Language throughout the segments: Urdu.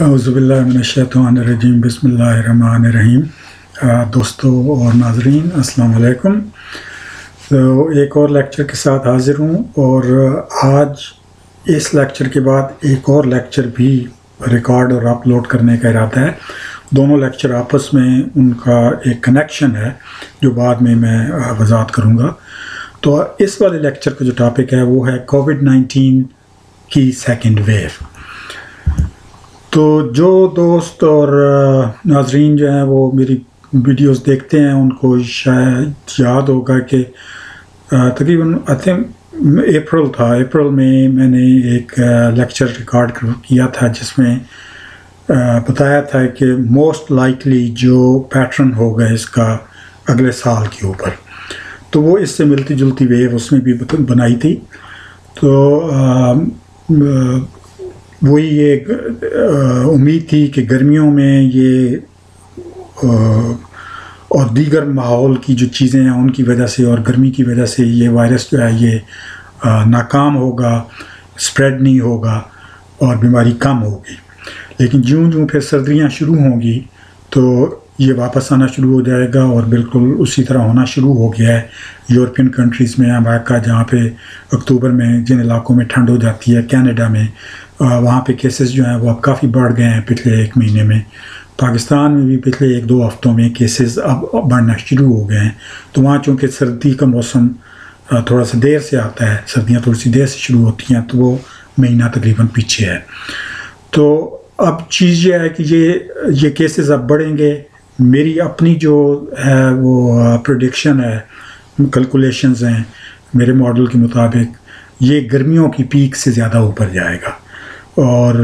اعوذ باللہ من الشیطان الرجیم بسم اللہ الرحمن الرحیم۔ دوستو اور ناظرین السلام علیکم۔ تو ایک اور لیکچر کے ساتھ حاضر ہوں، اور آج اس لیکچر کے بعد ایک اور لیکچر بھی ریکارڈ اور اپلوڈ کرنے کا ارادہ ہے۔ دونوں لیکچر آپس میں ان کا ایک کنیکشن ہے جو بعد میں وضاحت کروں گا۔ تو اس والے لیکچر کا جو ٹاپک ہے وہ ہے کووڈ-19 کی سیکنڈ ویو۔ تو جو دوست اور ناظرین جو ہیں وہ میری ویڈیوز دیکھتے ہیں ان کو شاید یاد ہوگا کہ تقریباً اپریل میں نے ایک لیکچر ریکارڈ کیا تھا جس میں بتایا تھا کہ موسٹ لائکلی جو پیٹرن ہوگا اس کا اگلے سال کے اوپر، تو وہ اس سے ملتی جلتی ویو اس میں بھی بنائی تھی۔ تو وہی ایک امید تھی کہ گرمیوں میں یہ اور دیگر ماحول کی جو چیزیں ہیں ان کی وجہ سے اور گرمی کی وجہ سے یہ وائرس جو ہے یہ ناکام ہوگا، اسپریڈ نہیں ہوگا اور بیماری کم ہوگی۔ لیکن جوں پھر سردیاں شروع ہوں گی تو یہ واپس آنا شروع ہو جائے گا، اور بالکل اسی طرح ہونا شروع ہو گیا ہے یورپین کنٹریز میں، امریکہ جہاں پہ اکتوبر میں جن علاقوں میں ٹھنڈ ہو جاتی ہے، کینیڈا میں وہاں پہ کیسز جو ہیں وہ اب کافی بڑھ گئے ہیں پچھلے ایک مہینے میں۔ پاکستان میں بھی پچھلے 1-2 ہفتوں میں کیسز اب بڑھنا شروع ہو گئے ہیں۔ تو وہاں چونکہ سردی کا موسم تھوڑا سا دیر سے آتا ہے، سردیاں تھوڑی سی دیر سے شروع ہوتی ہیں، تو وہ مہینہ تقریباً پیچھے ہے۔ تو اب چیز یہ ہے کہ یہ کیسز اب بڑھیں گے۔ میری اپنی جو ہے وہ پریڈکشن ہے، کیلکولیشنز ہیں میرے ماڈل کے مطابق، یہ گرمیوں کی پیک سے زیادہ اوپر جائے گا، اور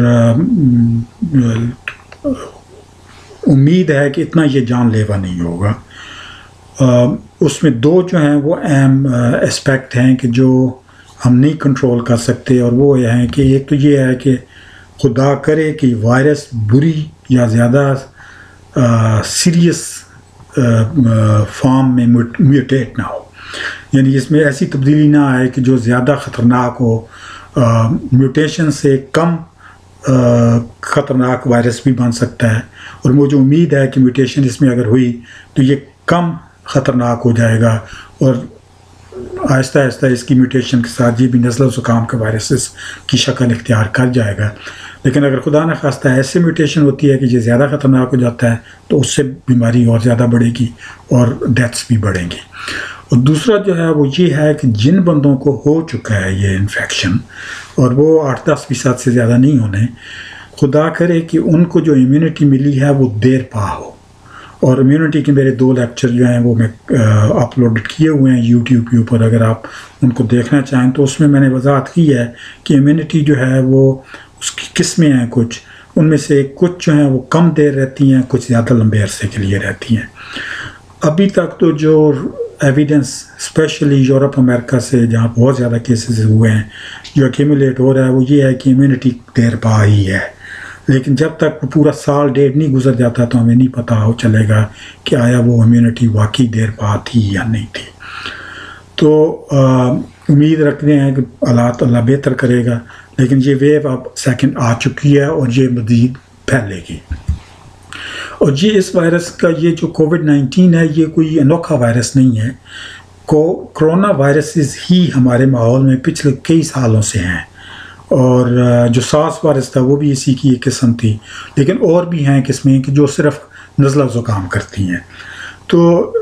امید ہے کہ اتنا یہ جان لیوا نہیں ہوگا۔ اس میں 2 جو ہیں وہ اہم اسپیکٹ ہیں کہ جو ہم نہیں کنٹرول کر سکتے، اور وہ یہ ہیں کہ ایک تو یہ ہے کہ خدا کرے کہ وائرس بری یا زیادہ سیریس فارم میں میوٹیٹ نہ ہو، یعنی اس میں ایسی تبدیلی نہ آئے کہ جو زیادہ خطرناک ہو۔ میوٹیشن سے کم خطرناک وائرس بھی بن سکتا ہے، اور وہ جو امید ہے کہ میوٹیشن اس میں اگر ہوئی تو یہ کم خطرناک ہو جائے گا، اور آہستہ آہستہ اس کی میوٹیشن کے ساتھ یہ بھی نزلہ و زکام کا وائرسز کی شکل اختیار کر جائے گا۔ لیکن اگر خدا نہ خواستہ ایسے میوٹیشن ہوتی ہے کہ یہ زیادہ خطرناک ہو جاتا ہے تو اس سے بیماری اور زیادہ بڑھے گی اور ڈیتھس بھی بڑھیں گی۔ اور دوسرا جو ہے وہ یہ ہے کہ جن بندوں کو ہو چکا ہے یہ انفیکشن، اور وہ 8-10% سے زیادہ نہیں ہونے، خدا کرے کہ ان کو جو امیونٹی ملی ہے وہ دیر پا ہو۔ اور امیونٹی کے میرے 2 لیکچر جو ہیں وہ میں اپلوڈ کیے ہوئے ہیں یوٹیوب کے اوپر، اگر آپ ان کو دیکھنا چاہیں تو اس میں نے وضاحت کی ہے کہ امیونٹی جو ہے وہ اس کی قسمیں ہیں، کچھ ان میں سے کچھ جو ہیں وہ کم دیر رہتی ہیں، کچھ زیادہ لمبے عرصے کے لیے رہتی ہیں۔ ابھی تک تو جو ایویڈنس اسپیشلی یورپ امریکہ سے جہاں بہت زیادہ کیسز ہوئے ہیں جو ایکیمولیٹ ہو رہا ہے وہ یہ ہے کہ امیونٹی دیر پا ہی ہے، لیکن جب تک پورا سال 1.5 نہیں گزر جاتا تو ہمیں نہیں پتہ ہو چلے گا کہ آیا وہ امیونٹی واقعی دیر پا تھی یا نہیں تھی۔ تو امید رکھتے ہیں کہ اللہ بہتر کرے گا، لیکن یہ ویو اب سیکنڈ آ چکی ہے اور یہ مزید پھیلے گی۔ اور یہ اس وائرس کا یہ جو کووڈ-19 ہے یہ کوئی انوکھا وائرس نہیں ہے۔ کرونا وائرسز ہی ہمارے ماحول میں پچھلے کئی سالوں سے ہیں، اور جو سارس وائرس تھا وہ بھی اسی کی ایک قسم تھی، لیکن اور بھی ہیں قسمیں کہ جو صرف نزلہ و زکام کرتی ہیں۔ تو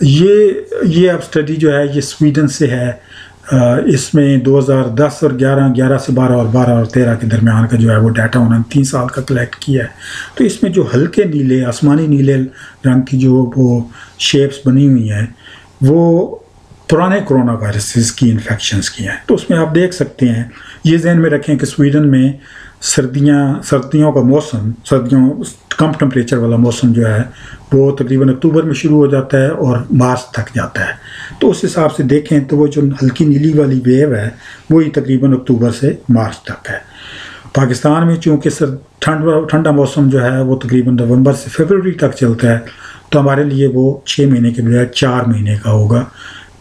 یہ اب اسٹڈی جو ہے یہ سویڈن سے ہے، اس میں 2010 اور 11 سے 12 اور 12 اور 13 کے درمیان کا جو ہے وہ ڈیٹا انہوں نے 3 سال کا کلیکٹ کیا ہے۔ تو اس میں جو ہلکے نیلے آسمانی نیلے رنگ کی جو وہ شیپس بنی ہوئی ہیں وہ پرانے کرونا وائرسز کی انفیکشنز کی ہیں۔ تو اس میں آپ دیکھ سکتے ہیں، یہ ذہن میں رکھیں کہ سویڈن میں سردیوں کا موسم، کم ٹمپریچر والا موسم جو ہے وہ تقریباً اکتوبر میں شروع ہو جاتا ہے اور مارچ تک جاتا ہے۔ تو اس حساب سے دیکھیں تو وہ جو ہلکی نیلی والی ویو ہے وہی تقریباً اکتوبر سے مارچ تک ہے۔ پاکستان میں چونکہ ٹھنڈا موسم جو ہے وہ تقریباً نومبر سے فروری تک چلتا ہے، تو ہمارے لیے وہ 6 مہینے کے بجائے 4 مہینے کا ہوگا،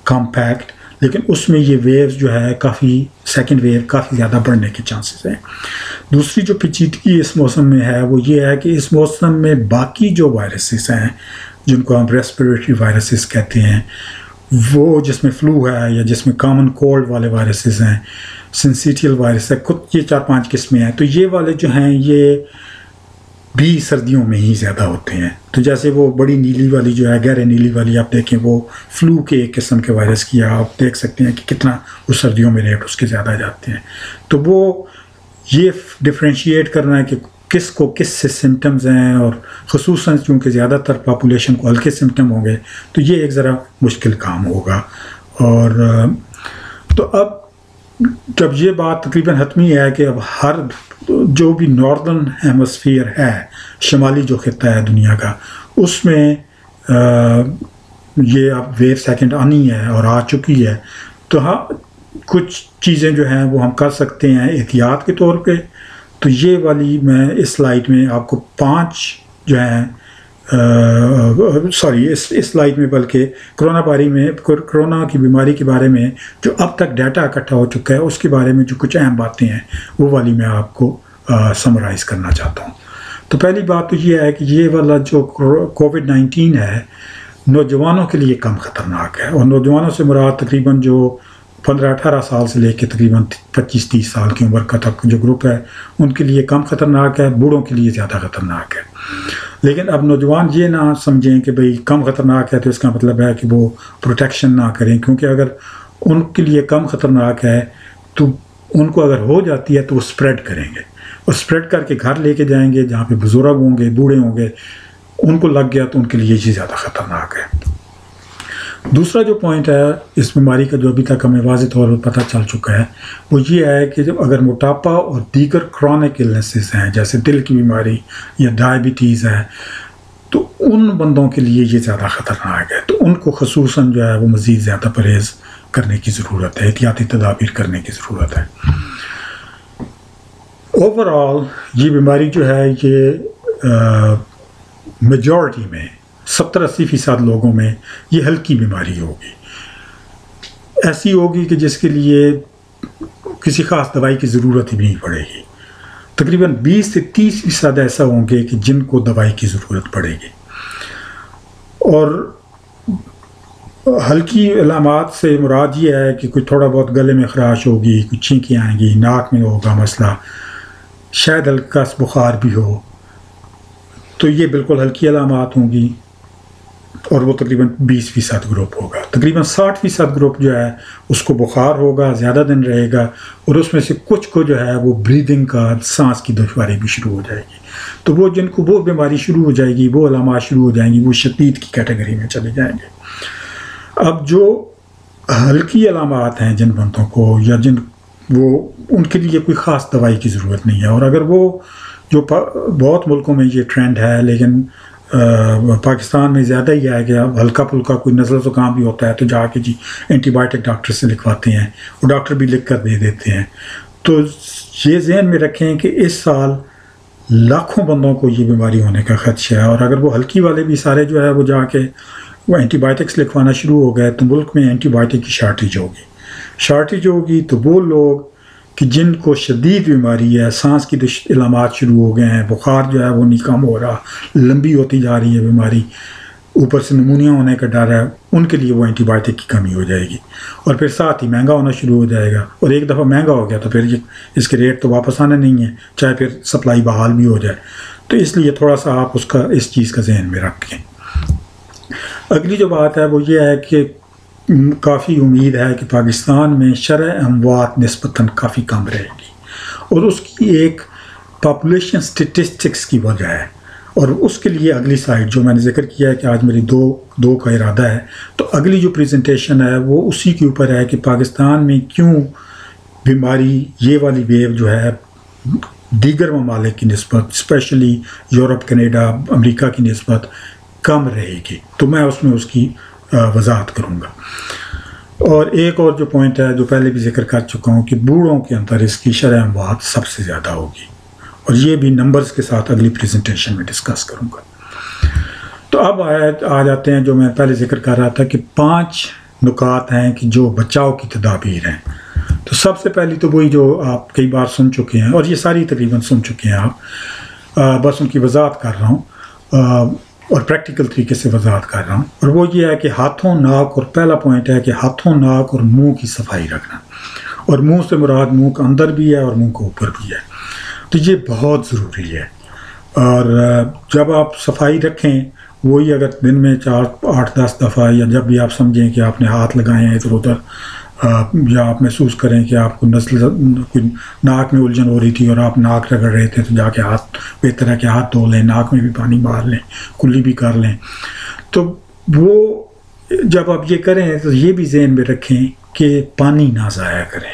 کمپیکٹ لیکن اس میں یہ ویوز جو ہے کافی سیکنڈ ویو کافی زیادہ بڑھنے کے چانسز ہیں۔ دوسری جو پیچیدگی اس موسم میں ہے وہ یہ ہے کہ اس موسم میں باقی جو وائرسز ہیں جن کو ہم ریسپریٹری وائرسز کہتے ہیں، وہ جس میں فلو ہے یا جس میں کامن کولڈ والے وائرسز ہیں، سنسیٹیل وائرس ہے، خود یہ 4-5 قسمیں ہیں، تو یہ والے جو ہیں یہ بھی سردیوں میں ہی زیادہ ہوتے ہیں۔ تو جیسے وہ بڑی نیلی والی جو ہے، گہرے نیلی والی آپ دیکھیں، وہ فلو کے ایک قسم کے وائرس کی آپ دیکھ سکتے ہیں کہ کتنا اس سردیوں میں ریٹ اس کے زیادہ جاتے ہیں۔ تو وہ یہ ڈفرینشیٹ کرنا ہے کہ کس کو کس سے سمٹمز ہیں، اور خصوصاً چونکہ زیادہ تر پاپولیشن کو ہلکے سمٹم ہوں گے تو یہ ایک ذرا مشکل کام ہوگا۔ اور تو اب جب یہ بات تقریباً حتمی ہے کہ اب ہر جو بھی ناردرن ہیمسفیئر ہے، شمالی جو خطہ ہے دنیا کا، اس میں یہ اب ویو سیکنڈ آنی ہے اور آ چکی ہے، تو ہاں کچھ چیزیں جو ہیں وہ ہم کر سکتے ہیں احتیاط کے طور پہ۔ تو یہ والی میں اس سلائیڈ میں آپ کو 5 جو ہیں اس سلائیڈ میں بلکہ کرونا کی بیماری کے بارے میں جو اب تک ڈیٹا اکٹھا ہو چکا ہے اس کے بارے میں جو کچھ اہم باتیں ہیں وہ والی میں آپ کو سمرائز کرنا چاہتا ہوں۔ تو پہلی بات تو یہ ہے کہ یہ والا جو کووڈ-19 ہے نوجوانوں کے لیے کم خطرناک ہے، اور نوجوانوں سے مراد تقریباً جو 15-18 سال سے لے کے تقریباً 25-30 سال کی عمر کا تک جو گروپ ہے ان کے لیے کم خطرناک ہے، بوڑھوں کے لیے زیادہ خطرناک ہے۔ لیکن اب نوجوان یہ نہ سمجھیں کہ بھئی کم خطرناک ہے تو اس کا مطلب ہے کہ وہ پروٹیکشن نہ کریں، کیونکہ اگر ان کے لیے کم خطرناک ہے تو ان کو اگر ہو جاتی ہے تو وہ سپریڈ کریں گے، اور سپریڈ کر کے گھر لے کے جائیں گے جہاں پہ بزرگ ہوں گے، بوڑھے ہوں گے، ان کو لگ گیا تو ان کے لیے یہ زیادہ خطرناک ہے۔ دوسرا جو پوائنٹ ہے اس بیماری کا جو ابھی تک ہمیں واضح طور پر پتہ چل چکا ہے وہ یہ ہے کہ جب اگر موٹاپا اور دیگر کرونک النیسز ہیں جیسے دل کی بیماری یا ڈائبٹیز ہے تو ان بندوں کے لیے یہ زیادہ خطرناک ہے، تو ان کو خصوصاً جو ہے وہ مزید زیادہ پرہیز کرنے کی ضرورت ہے، احتیاطی تدابیر کرنے کی ضرورت ہے۔ اوورآل یہ بیماری جو ہے یہ میجورٹی میں 70-80% لوگوں میں یہ ہلکی بیماری ہوگی، ایسی ہوگی کہ جس کے لیے کسی خاص دوائی کی ضرورت ہی نہیں پڑے گی۔ تقریباً 20 سے 30% ایسا ہوں گے کہ جن کو دوائی کی ضرورت پڑے گی۔ اور ہلکی علامات سے مراد یہ ہے کہ کوئی تھوڑا بہت گلے میں خراش ہوگی، کوئی چھینکیں آئیں گی، ناک میں ہوگا مسئلہ، شاید ہلکا بخار بھی ہو، تو یہ بالکل ہلکی علامات ہوں گی، اور وہ تقریباً 20% گروپ ہوگا۔ تقریباً 60% گروپ جو ہے اس کو بخار ہوگا، زیادہ دن رہے گا، اور اس میں سے کچھ کو جو ہے وہ بریدنگ کا، سانس کی دشواری بھی شروع ہو جائے گی۔ تو وہ جن کو وہ بیماری شروع ہو جائے گی، وہ علامات شروع ہو جائیں گی، وہ شدید کی کیٹیگری میں چلے جائیں گے۔ اب جو ہلکی علامات ہیں جن بندوں کو یا ان کے لیے کوئی خاص دوائی کی ضرورت نہیں ہے، اور اگر وہ جو بہت ملکوں میں یہ ٹرینڈ ہے لیکن پاکستان میں زیادہ ہی ہے کہ ہلکا پھلکا کوئی نزلہ زکام بھی ہوتا ہے تو جا کے اینٹی بائیوٹک ڈاکٹر سے لکھواتے ہیں، وہ ڈاکٹر بھی لکھ کر دے دیتے ہیں۔ تو یہ ذہن میں رکھیں کہ اس سال لاکھوں بندوں کو یہ بیماری ہونے کا خدشہ ہے، اور اگر وہ ہلکی والے بھی سارے جو ہے وہ جا کے وہ اینٹی بائیوٹکس لکھوانا شروع ہو گئے تو ملک میں اینٹی بائیوٹک کی شارٹیج ہوگی، تو وہ لوگ کہ جن کو شدید بیماری ہے، سانس کی علامات شروع ہو گئے ہیں، بخار جو ہے وہ نہیں کم ہو رہا، لمبی ہوتی جا رہی ہے بیماری، اوپر سے نمونیا ہونے کا ڈر ہے، ان کے لیے وہ اینٹی بائیوٹک کی کمی ہو جائے گی، اور پھر ساتھ ہی مہنگا ہونا شروع ہو جائے گا، اور ایک دفعہ مہنگا ہو گیا تو پھر اس کے ریٹ تو واپس آنے نہیں ہیں، چاہے پھر سپلائی بحال بھی ہو جائے۔ تو اس لیے تھوڑا سا آپ اس چیز کا ذہن میں رکھیں۔ اگلی جو بات ہے وہ یہ ہے کہ کافی امید ہے کہ پاکستان میں شرح اموات نسبتاً کافی کم رہے گی، اور اس کی ایک پاپولیشن سٹیٹسٹکس کی وجہ ہے، اور اس کے لیے اگلی سلائیڈ جو میں نے ذکر کیا ہے کہ آج میری دو کا ارادہ ہے، تو اگلی جو پریزنٹیشن ہے وہ اسی کے اوپر ہے کہ پاکستان میں کیوں بیماری یہ والی ویو جو ہے دیگر ممالک کی نسبت، اسپیشلی یورپ، کینیڈا، امریکہ کی نسبت کم رہے گی، تو میں اس کی وضاحت کروں گا۔ اور ایک اور جو پوائنٹ ہے جو پہلے بھی ذکر کر چکا ہوں کہ بوڑھوں کے اندر اس کی شرح اموات سب سے زیادہ ہوگی، اور یہ بھی نمبرز کے ساتھ اگلی پریزنٹیشن میں ڈسکس کروں گا۔ تو اب آ جاتے ہیں جو میں پہلے ذکر کر رہا تھا کہ 5 نکات ہیں کہ جو بچاؤ کی تدابیر ہیں. تو سب سے پہلی تو وہی جو آپ کئی بار سن چکے ہیں، اور یہ ساری تقریباً سن چکے ہیں آپ، بس ان کی وضاحت کر رہا ہوں اور پریکٹیکل طریقے سے وضاحت کر رہا ہوں. اور وہ یہ ہے کہ ہاتھوں، ناک، اور پہلا پوائنٹ ہے کہ ہاتھوں، ناک اور منہ کی صفائی رکھنا. اور منہ سے مراد منہ کا اندر بھی ہے اور منہ کے اوپر بھی ہے. تو یہ بہت ضروری ہے. اور جب آپ صفائی رکھیں، وہی اگر دن میں 4 8 10 دفعہ، یا جب بھی آپ سمجھیں کہ آپ نے ہاتھ لگائے ہیں ادھر ادھر، یا آپ محسوس کریں کہ آپ کو کوئی ناک میں الجھن ہو رہی تھی اور آپ ناک رگڑ رہے تھے، تو جا کے ہاتھ بہتر ہے کہ ہاتھ دھو لیں، ناک میں بھی پانی مار لیں، کلی بھی کر لیں. تو وہ جب آپ یہ کریں تو یہ بھی ذہن میں رکھیں کہ پانی نہ ضائع کریں.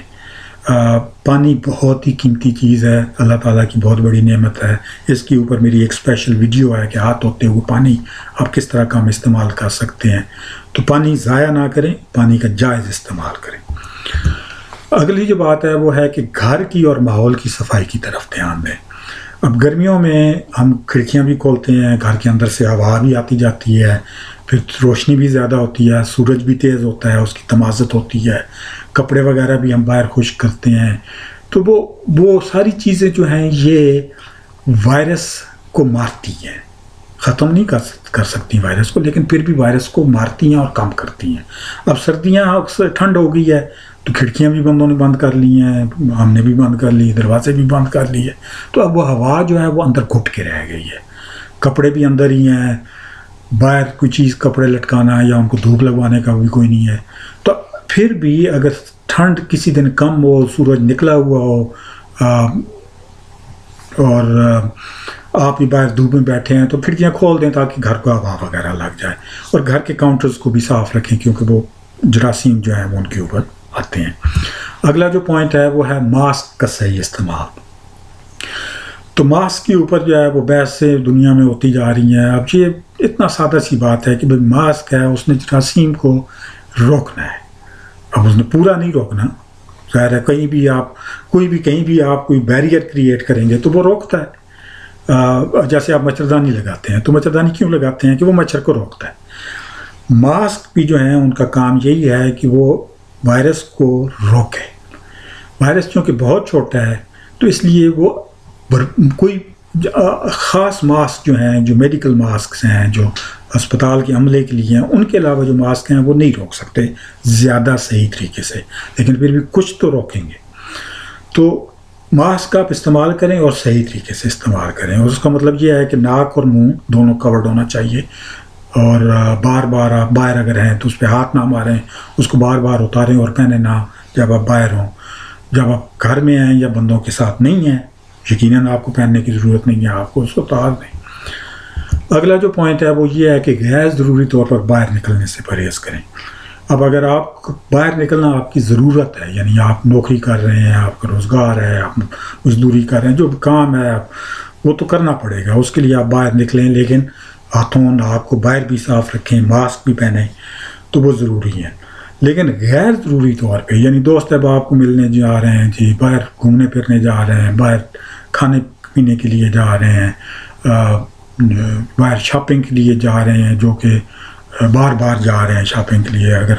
پانی بہت ہی قیمتی چیز ہے، اللہ تعالیٰ کی بہت بڑی نعمت ہے. اس کے اوپر میری ایک اسپیشل ویڈیو ہے کہ ہاتھ دھوتے ہوئے پانی آپ کس طرح کم استعمال کر سکتے ہیں. تو پانی ضائع نہ کریں، پانی کا جائز استعمال کریں. اگلی جو بات ہے وہ ہے کہ گھر کی اور ماحول کی صفائی کی طرف دھیان دیں. اب گرمیوں میں ہم کھڑکیاں بھی کھولتے ہیں، گھر کے اندر سے ہوا بھی آتی جاتی ہے، پھر روشنی بھی زیادہ ہوتی ہے، سورج بھی تیز ہوتا ہے، اس کی تمازت ہوتی ہے، کپڑے وغیرہ بھی ہم باہر خشک کرتے ہیں. تو وہ ساری چیزیں جو ہیں یہ وائرس کو مارتی ہیں. ختم نہیں کر سکتی وائرس کو، لیکن پھر بھی وائرس کو مارتی ہیں اور کم کرتی ہیں. اب سردیاں اکثر ٹھنڈ ہو گئی ہے تو کھڑکیاں بھی بندوں نے بند کر لی ہیں، ہم نے بھی بند کر لی، دروازے بھی بند کر لیے. تو اب وہ ہوا جو ہے وہ اندر گھٹ کے رہ گئی ہے. کپڑے بھی اندر ہی ہیں، باہر کوئی چیز کپڑے لٹکانا یا ان کو دھوپ لگوانے کا بھی کوئی نہیں ہے. تو پھر بھی اگر ٹھنڈ کسی دن کم ہو، سورج نکلا ہوا ہو، اور آپ بھی باہر دھوپ میں بیٹھے ہیں، تو کھڑکیاں کھول دیں تاکہ گھر کو ہوا وغیرہ لگ جائے. اور گھر کے کاؤنٹرز کو بھی صاف رکھیں کیونکہ وہ جراثیم جو ہیں وہ ان کے اوپر آتے ہیں. اگلا جو پوائنٹ ہے وہ ہے ماسک کا صحیح استعمال. تو ماسک کے اوپر جو ہے وہ بحث سے دنیا میں ہوتی جا رہی ہیں. اب یہ اتنا سادہ سی بات ہے کہ بھائی ماسک ہے، اس نے جراثیم کو روکنا ہے. اب اس نے پورا نہیں روکنا، ظاہر ہے کہیں بھی آپ کہیں بھی آپ کوئی بیریئر کریٹ کریں گے تو وہ روکتا ہے. جیسے آپ مچھردانی لگاتے ہیں، تو مچھردانی کیوں لگاتے ہیں؟ کہ وہ مچھر کو روکتا ہے. ماسک بھی جو ہیں ان کا کام یہی ہے کہ وہ وائرس کو روکے. وائرس چونکہ بہت چھوٹا ہے تو اس لیے وہ کوئی خاص ماسک جو ہیں، جو میڈیکل ماسکس ہیں، جو اسپتال کے عملے کے لیے ہیں، ان کے علاوہ جو ماسک ہیں وہ نہیں روک سکتے زیادہ صحیح طریقے سے، لیکن پھر بھی کچھ تو روکیں گے. تو ماسک آپ استعمال کریں اور صحیح طریقے سے استعمال کریں. اور اس کا مطلب یہ ہے کہ ناک اور منہ دونوں کورڈ ہونا چاہیے. اور بار بار آپ باہر اگر ہیں تو اس پہ ہاتھ نہ ماریں، اس کو بار بار اتاریں اور پہنیں نہ جب آپ باہر ہوں. جب آپ گھر میں ہیں یا بندوں کے ساتھ نہیں ہیں، یقیناً آپ کو پہننے کی ضرورت نہیں ہے، آپ کو اس کو اتار دیں. اگلا جو پوائنٹ ہے وہ یہ ہے کہ غیر ضروری طور پر باہر نکلنے سے پرہیز کریں. اب اگر آپ باہر نکلنا آپ کی ضرورت ہے، یعنی آپ نوکری کر رہے ہیں، آپ کا روزگار ہے، آپ مزدوری کر رہے ہیں، جو کام ہے وہ تو کرنا پڑے گا، اس کے لیے آپ باہر نکلیں، لیکن ہاتھوں ناک کو باہر بھی صاف رکھیں، ماسک بھی پہنیں، تو وہ ضروری ہے. لیکن غیر ضروری طور پہ، یعنی دوست احباب کو ملنے جا رہے ہیں، جی باہر گھومنے پھرنے جا رہے ہیں، باہر کھانے پینے کے لیے جا رہے ہیں، باہر شاپنگ کے لیے جا رہے ہیں، جو کہ بار بار جا رہے ہیں شاپنگ کے لیے، اگر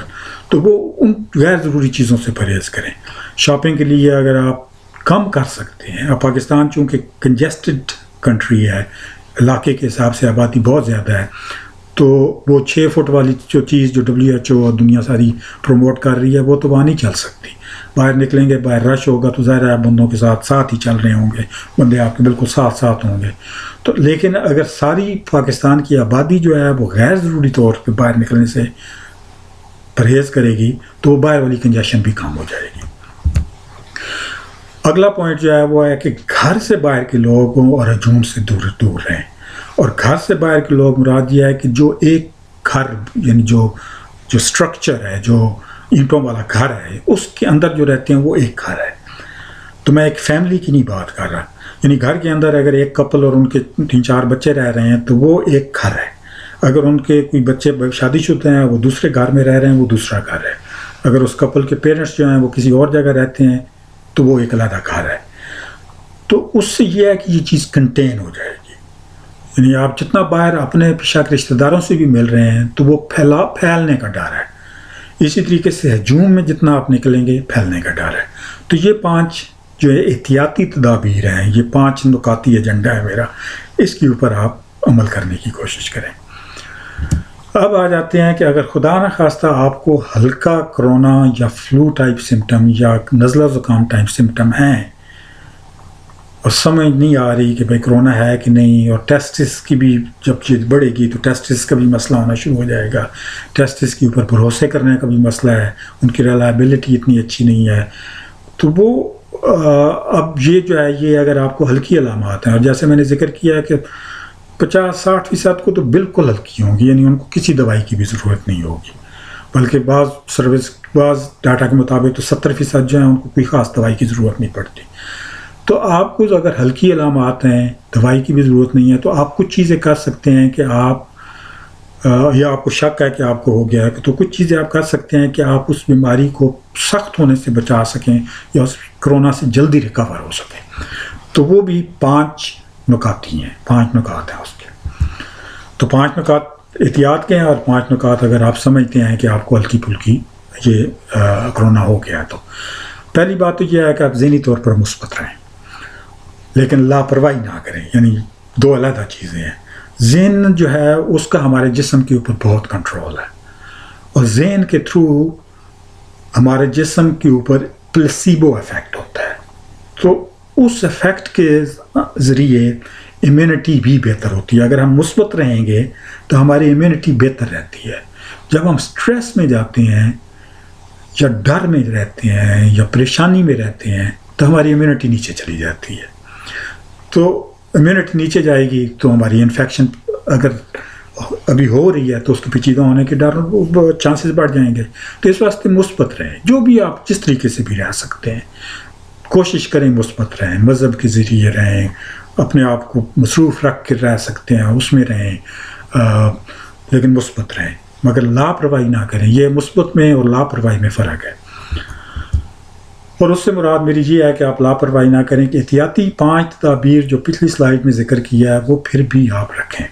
تو وہ ان غیر ضروری چیزوں سے پرہیز کریں. شاپنگ کے لیے اگر آپ کم کر سکتے ہیں، اب پاکستان چونکہ کنجسٹڈ کنٹری ہے، علاقے کے حساب سے آبادی بہت زیادہ ہے، تو وہ 6 فٹ والی جو چیز جو WHO اور دنیا ساری پروموٹ کر رہی ہے وہ تو وہاں نہیں چل سکتی. باہر نکلیں گے، باہر رش ہوگا تو ظاہر ہے بندوں کے ساتھ ہی چل رہے ہوں گے، بندے آپ کے بالکل ساتھ ہوں گے. تو لیکن اگر ساری پاکستان کی آبادی جو ہے وہ غیر ضروری طور پہ باہر نکلنے سے پرہیز کرے گی تو وہ باہر والی کنجیشن بھی کم ہو جائے گی. اگلا پوائنٹ جو ہے وہ ہے کہ گھر سے باہر کے لوگوں اور ہجوم سے دور رہیں. اور گھر سے باہر کے لوگ مراد یہ ہے کہ جو ایک گھر، یعنی جو سٹرکچر ہے، جو اینٹوں والا گھر ہے، اس کے اندر جو رہتے ہیں وہ ایک گھر ہے. تو میں ایک فیملی کی نہیں بات کر رہا، یعنی گھر کے اندر اگر ایک کپل اور ان کے 3-4 بچے رہ رہے ہیں تو وہ ایک گھر ہے. اگر ان کے کوئی بچے شادی شدہ ہیں، وہ دوسرے گھر میں رہ رہے ہیں، وہ دوسرا گھر ہے. اگر اس کپل کے پیرنٹس جو ہیں وہ کسی اور جگہ رہتے ہیں تو وہ ایک علیحدہ گھر ہے. تو اس سے یہ ہے کہ یہ چیز کنٹین ہو جائے گی. یعنی آپ جتنا باہر اپنے شک رشتہ داروں سے بھی مل رہے ہیں تو وہ پھیلنے کا ڈر ہے. اسی طریقے سے ہجوم میں جتنا آپ نکلیں گے پھیلنے کا ڈر ہے. تو یہ 5 جو ہے احتیاطی تدابیر ہیں، یہ 5 نکاتی ایجنڈا ہے میرا، اس کے اوپر آپ عمل کرنے کی کوشش کریں. اب آ جاتے ہیں کہ اگر خدا نخواستہ آپ کو ہلکا کرونا یا فلو ٹائپ سمٹم یا نزلہ زکام ٹائپ سمٹم ہیں اور سمجھ نہیں آ رہی کہ بھئی کرونا ہے کہ نہیں، اور ٹیسٹس کی بھی جب چیز بڑھے گی تو ٹیسٹس کا بھی مسئلہ ہونا شروع ہو جائے گا، ٹیسٹس کے اوپر بھروسے کرنے کا بھی مسئلہ ہے، ان کی ریلائبلٹی اتنی اچھی نہیں ہے. تو وہ اب یہ جو ہے یہ اگر آپ کو ہلکی علامات ہیں، اور جیسے میں نے ذکر کیا ہے کہ 50-60% کو تو بالکل ہلکی ہوں گی، یعنی ان کو کسی دوائی کی بھی ضرورت نہیں ہوگی، بلکہ بعض ڈاٹا کے مطابق تو 70% جو ہیں ان کو کوئی خاص دوائی کی ضرورت نہیں پڑتی. تو آپ کو اگر ہلکی علامات ہیں، دوائی کی بھی ضرورت نہیں ہے، تو آپ کچھ چیزیں کر سکتے ہیں کہ آپ یا آپ کو شک ہے کہ آپ کو ہو گیا ہے تو کچھ چیزیں آپ کر سکتے ہیں کہ آپ اس بیماری کو سخت ہونے سے بچا سکیں یا اس کرونا سے جلدی ریکور ہو سکیں. تو وہ بھی 5 نکاتی ہیں، 5 نکات ہیں اس کے. تو 5 نکات احتیاط کے ہیں، اور 5 نکات اگر آپ سمجھتے ہیں کہ آپ کو ہلکی پھلکی یہ کرونا ہو گیا ہے. تو پہلی بات تو یہ ہے کہ آپ ذہنی طور پر مثبت رہیں لیکن لاپرواہی نہ کریں، یعنی 2 علیحدہ چیزیں ہیں. ذہن جو ہے اس کا ہمارے جسم کے اوپر بہت کنٹرول ہے، اور ذہن کے تھرو ہمارے جسم کے اوپر پلیسیبو افیکٹ ہوتا ہے. تو اس افیکٹ کے ذریعے امیونٹی بھی بہتر ہوتی ہے. اگر ہم مثبت رہیں گے تو ہماری امیونٹی بہتر رہتی ہے. جب ہم سٹریس میں جاتے ہیں یا ڈر میں رہتے ہیں یا پریشانی میں رہتے ہیں تو ہماری امیونٹی نیچے چلی جاتی ہے. تو امیونٹی نیچے جائے گی تو ہماری انفیکشن اگر ابھی ہو رہی ہے تو اس کے پیچیدہ ہونے کے ڈر چانسز بڑھ جائیں گے. تو اس واسطے مثبت رہیں، جو بھی آپ جس طریقے سے بھی رہ سکتے ہیں کوشش کریں مثبت رہیں، مذہب کے ذریعے رہیں، اپنے آپ کو مصروف رکھ کے رہ سکتے ہیں اس میں رہیں، لیکن مثبت رہیں، مگر لاپرواہی نہ کریں. یہ مثبت میں اور لاپرواہی میں فرق ہے. اور اس سے مراد میری یہ ہے کہ آپ لاپرواہی نہ کریں کہ احتیاطی 5 تدابیر جو پچھلی سلائیڈ میں ذکر کیا ہے وہ پھر بھی آپ رکھیں.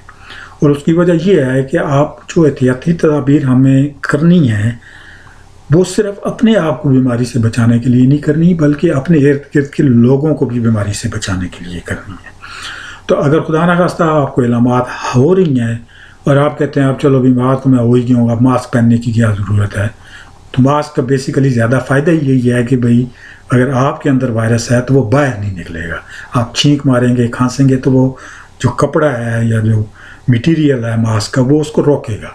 اور اس کی وجہ یہ ہے کہ آپ جو احتیاطی تدابیر ہمیں کرنی ہیں وہ صرف اپنے آپ کو بیماری سے بچانے کے لیے نہیں کرنی، بلکہ اپنے ارد گرد کے لوگوں کو بھی بیماری سے بچانے کے لیے کرنی ہے. تو اگر خدا نخواستہ آپ کو علامات ہو رہی ہیں اور آپ کہتے ہیں اب چلو بیمار تو میں ہو ہی گیا ہوں، اب ماسک پہننے کی کیا ضرورت ہے، تو ماسک کا بیسیکلی زیادہ فائدہ ہی یہی ہے کہ بھئی اگر آپ کے اندر وائرس ہے تو وہ باہر نہیں نکلے گا. آپ چھینک ماریں گے، کھانسیں گے تو وہ جو کپڑا ہے یا جو میٹیریل ہے ماسک کا وہ اس کو روکے گا.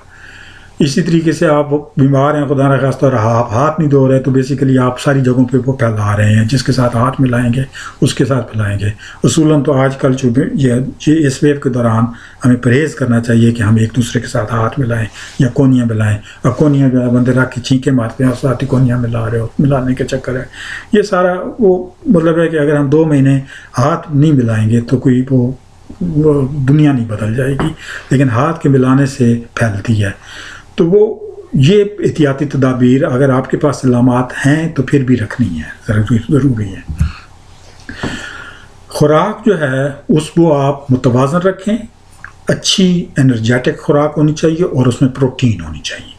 اسی طریقے سے آپ بیمار ہیں خدا نخواستہ اور آپ ہاتھ نہیں دھو رہے تو بیسیکلی آپ ساری جگہوں پہ وہ پھیلا رہے ہیں، جس کے ساتھ ہاتھ ملائیں گے اس کے ساتھ پھیلائیں گے. اصولاً تو آج کل جو یہ اس ویو کے دوران ہمیں پرہیز کرنا چاہیے کہ ہم ایک دوسرے کے ساتھ ہاتھ ملائیں یا کونیاں ملائیں. اب کونیاں جو ہے بندے رکھ کے چھینکیں مارتے ہیں اور ساتھ ہی کونیاں ملا رہے ہو، ملانے کے چکر ہے. یہ سارا وہ مطلب ہے کہ اگر ہم 2 مہینے ہاتھ نہیں ملائیں گے تو کوئی وہ دنیا نہیں بدل جائے گی، لیکن ہاتھ کے ملانے سے پھیلتی ہے. تو وہ یہ احتیاطی تدابیر اگر آپ کے پاس علامات ہیں تو پھر بھی رکھنی ہے، ضروری ہے. خوراک جو ہے اس کو آپ متوازن رکھیں، اچھی انرجیٹک خوراک ہونی چاہیے اور اس میں پروٹین ہونی چاہیے.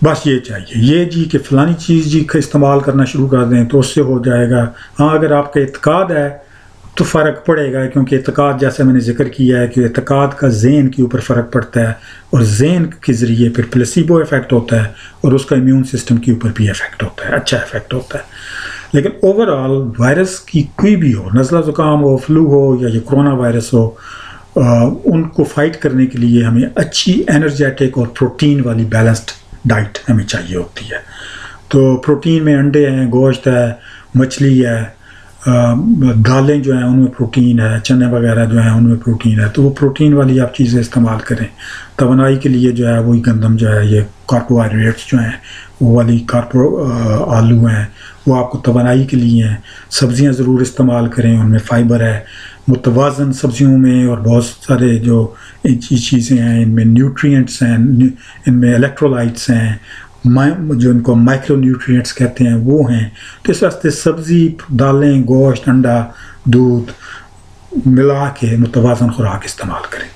بس یہ چاہیے. یہ جی کہ فلانی چیز جی کا استعمال کرنا شروع کر دیں تو اس سے ہو جائے گا. ہاں اگر آپ کا اعتقاد ہے تو فرق پڑے گا، کیونکہ اعتقاد جیسے میں نے ذکر کیا ہے کہ اعتقاد کا ذہن کے اوپر فرق پڑتا ہے اور ذہن کے ذریعے پھر پلیسیبو افیکٹ ہوتا ہے اور اس کا امیون سسٹم کے اوپر بھی افیکٹ ہوتا ہے، اچھا افیکٹ ہوتا ہے. لیکن اوورآل وائرس کی کوئی بھی ہو، نزلہ زکام ہو، فلو ہو یا یہ کرونا وائرس ہو، ان کو فائٹ کرنے کے لیے ہمیں اچھی انرجیٹک اور پروٹین والی بیلنسڈ ڈائٹ ہمیں چاہیے ہوتی ہے. تو پروٹین میں انڈے ہیں، گوشت ہے، مچھلی ہے، دالیں جو ہیں ان میں پروٹین ہے، چنے وغیرہ جو ہیں ان میں پروٹین ہے. تو وہ پروٹین والی آپ چیزیں استعمال کریں. توانائی کے لیے جو ہے وہی گندم جو ہے، یہ کاربوہائیڈریٹس جو ہیں وہ والی آلو ہیں وہ آپ کو توانائی کے لیے ہیں. سبزیاں ضرور استعمال کریں، ان میں فائبر ہے. متوازن سبزیوں میں اور بہت سارے جو چیزیں ہیں ان میں نیوٹرینٹس ہیں، ان میں الیکٹرولائٹس ہیں، جو ان کو مائکرو نیوٹرینٹس کہتے ہیں وہ ہیں. تو اس واسطے سبزی، دالیں، گوشت، انڈا، دودھ ملا کے متوازن خوراک استعمال کریں.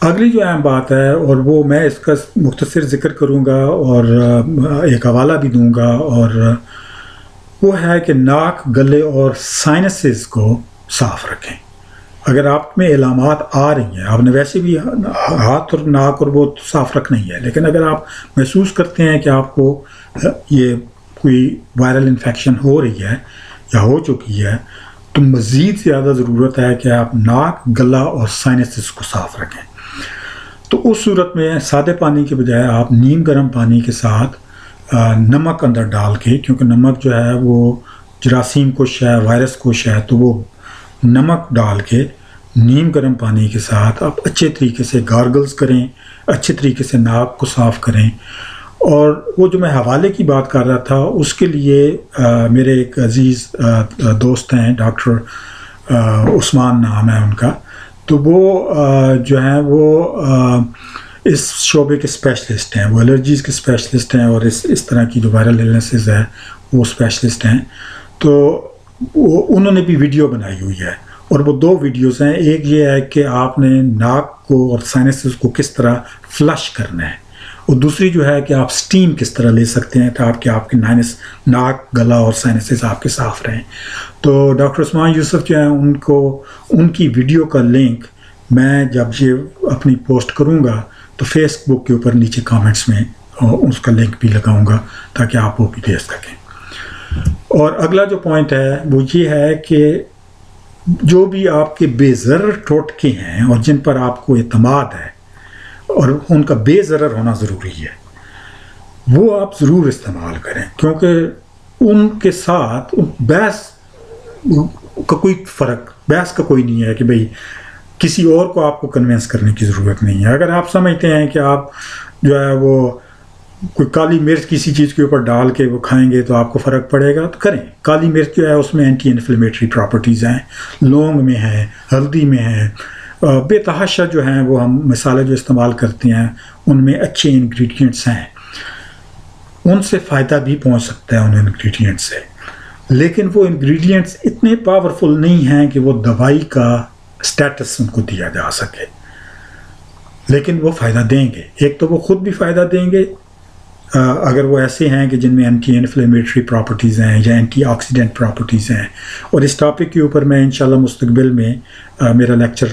اگلی جو اہم بات ہے، اور وہ میں اس کا مختصر ذکر کروں گا اور ایک حوالہ بھی دوں گا، اور وہ ہے کہ ناک، گلے اور سائنسز کو صاف رکھیں۔ اگر آپ میں علامات آ رہی ہیں، آپ نے ویسے بھی ہاتھ اور ناک اور وہ صاف رکھنا ہی ہے، لیکن اگر آپ محسوس کرتے ہیں کہ آپ کو یہ کوئی وائرل انفیکشن ہو رہی ہے یا ہو چکی ہے، تو مزید زیادہ ضرورت ہے کہ آپ ناک، گلا اور سائنسز کو صاف رکھیں۔ تو اس صورت میں سادے پانی کے بجائے آپ نیم گرم پانی کے ساتھ نمک اندر ڈال کے، کیونکہ نمک جو ہے وہ جراثیم کش ہے، وائرس کش ہے، تو وہ نمک ڈال کے نیم گرم پانی کے ساتھ آپ اچھے طریقے سے گارگلز کریں، اچھے طریقے سے ناک کو صاف کریں۔ اور وہ جو میں حوالے کی بات کر رہا تھا، اس کے لیے میرے ایک عزیز دوست ہیں، ڈاکٹر عثمان نام ہے ان کا، تو وہ جو ہیں وہ اس شعبے کے اسپیشلسٹ ہیں، وہ الرجیز کے اسپیشلسٹ ہیں، اور اس طرح کی جو وائرل النسز ہے وہ اسپیشلسٹ ہیں۔ تو انہوں نے بھی ویڈیو بنائی ہوئی ہے، اور وہ 2 ویڈیوز ہیں۔ ایک یہ ہے کہ آپ نے ناک کو اور سائنسز کو کس طرح فلش کرنا ہے، اور دوسری جو ہے کہ آپ سٹیم کس طرح لے سکتے ہیں تاکہ آپ کے ناک، گلا اور سائنسز آپ کے صاف رہیں۔ تو ڈاکٹر عثمان یوسف جو ہیں، ان کی ویڈیو کا لنک میں جب یہ اپنی پوسٹ کروں گا تو فیس بک کے اوپر نیچے کامنٹس میں اس کا لنک بھی لگاؤں گا تاکہ آپ وہ بھی دیکھ سکیں۔ اور اگلا جو پوائنٹ ہے وہ یہ ہے کہ جو بھی آپ کے بے ضرر ٹوٹکے ہیں اور جن پر آپ کو اعتماد ہے اور ان کا بے ضرر ہونا ضروری ہے، وہ آپ ضرور استعمال کریں، کیونکہ ان کے ساتھ بحث کا کوئی بحث کا کوئی نہیں ہے کہ بھئی کسی اور کو آپ کو کنونس کرنے کی ضرورت نہیں ہے۔ اگر آپ سمجھتے ہیں کہ آپ جو ہے وہ کوئی کالی مرچ کسی چیز کے اوپر ڈال کے وہ کھائیں گے تو آپ کو فرق پڑے گا، تو کریں۔ کالی مرچ جو ہے اس میں اینٹی انفلیمیٹری پراپرٹیز ہیں، لونگ میں ہیں، ہلدی میں ہیں، بے تحاشا جو ہیں وہ ہم مسالے جو استعمال کرتے ہیں ان میں اچھے انگریڈینٹس ہیں، ان سے فائدہ بھی پہنچ سکتا ہے ان انگریڈینٹ سے، لیکن وہ انگریڈینٹس اتنے پاورفل نہیں ہیں کہ وہ دوائی کا سٹیٹس ان کو دیا جا سکے، لیکن وہ فائدہ دیں گے۔ ایک تو وہ خود بھی فائدہ دیں گے اگر وہ ایسے ہیں کہ جن میں اینٹی انفلیمیٹری پراپرٹیز ہیں یا اینٹی آکسیڈنٹ پراپرٹیز ہیں، اور اس ٹاپک کے اوپر میں انشاءاللہ مستقبل میں میرا لیکچر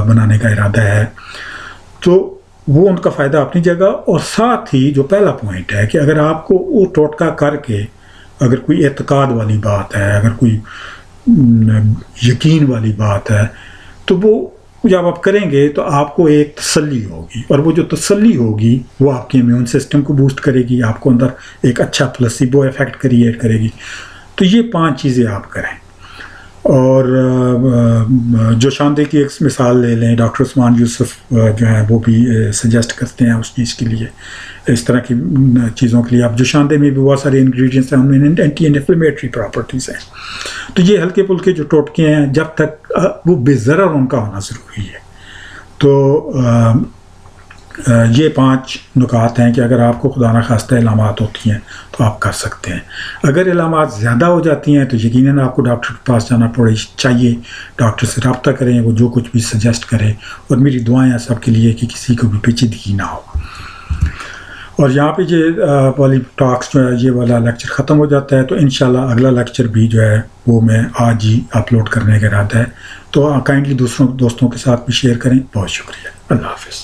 بنانے کا ارادہ ہے، تو وہ ان کا فائدہ اپنی جگہ۔ اور ساتھ ہی جو پہلا پوائنٹ ہے کہ اگر آپ کو وہ ٹوٹکا کر کے اگر کوئی اعتقاد والی بات ہے، اگر کوئی یقین والی بات ہے، تو وہ جب آپ کریں گے تو آپ کو ایک تسلی ہوگی، اور وہ جو تسلی ہوگی وہ آپ کے امیون سسٹم کو بوسٹ کرے گی، آپ کو اندر ایک اچھا پلاسیبو ایفیکٹ کریٹ کرے گی۔ تو یہ 5 چیزیں آپ کریں۔ اور جو شاندے کی ایک مثال لے لیں، ڈاکٹر عثمان یوسف جو ہیں وہ بھی سجیسٹ کرتے ہیں اس چیز کے لیے، اس طرح کی چیزوں کے لیے۔ اب جو شاندے میں بھی بہت سارے انگریڈینٹس ہیں، ان میں اینٹی انفلیمیٹری پراپرٹیز ہیں، تو یہ ہلکے پھلکے جو ٹوٹکے ہیں جب تک وہ بے ضرر ان کا ہونا ضروری ہے۔ تو یہ 5 نکات ہیں کہ اگر آپ کو خدا نخواستہ علامات ہوتی ہیں تو آپ کر سکتے ہیں۔ اگر علامات زیادہ ہو جاتی ہیں تو یقیناً آپ کو ڈاکٹر کے پاس جانا چاہیے، ڈاکٹر سے رابطہ کریں، وہ جو کچھ بھی سجیسٹ کرے، اور میری دعائیں ہیں سب کے لیے کہ کسی کو بھی پیچیدگی نہ ہو۔ اور یہاں پہ یہ والی ٹاکس جو ہے، یہ والا لیکچر ختم ہو جاتا ہے، تو انشاءاللہ اگلا لیکچر بھی جو ہے وہ میں آج ہی اپلوڈ کرنے کا ارادہ ہے، تو کائنڈلی دوستوں کے ساتھ بھی شیئر کریں۔ بہت شکریہ، اللہ حافظ۔